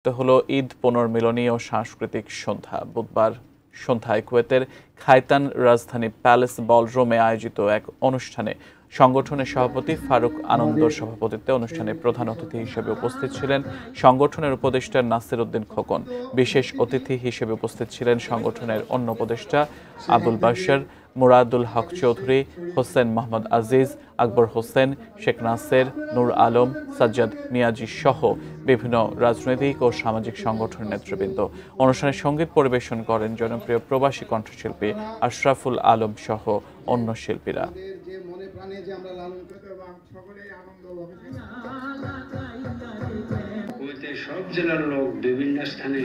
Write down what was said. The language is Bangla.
হলো ঈদ পুনর্মিলনী ও সাংস্কৃতিক সন্ধ্যা। বুধবার সন্ধ্যায় কুয়েতের খাইতান রাজধানী প্যালেস বলরুমে আয়োজিত এক অনুষ্ঠানে সংগঠনের সভাপতি ফারুক আনন্দর সভাপতিত্বে অনুষ্ঠানে প্রধান অতিথি হিসেবে উপস্থিত ছিলেন সংগঠনের উপদেষ্টা নাসির উদ্দিন খোকন। বিশেষ অতিথি হিসেবে উপস্থিত ছিলেন সংগঠনের অন্য উপদেষ্টা আবুল বাশার, মুরাদুল হক চৌধুরী, হোসেন মোহাম্মদ আজিজ, আকবর হোসেন, শেখ নাসের, নূর আলম, সাজ্জাদ মিয়াজি সহ বিভিন্ন রাজনৈতিক ও সামাজিক সংগঠনের নেতৃবৃন্দ। অনুষ্ঠানে সঙ্গীত পরিবেশন করেন জনপ্রিয় প্রবাসী কণ্ঠশিল্পী আশরাফুল আলম সহ অন্য শিল্পীরা। সব জেলার লোক বিভিন্ন স্থানে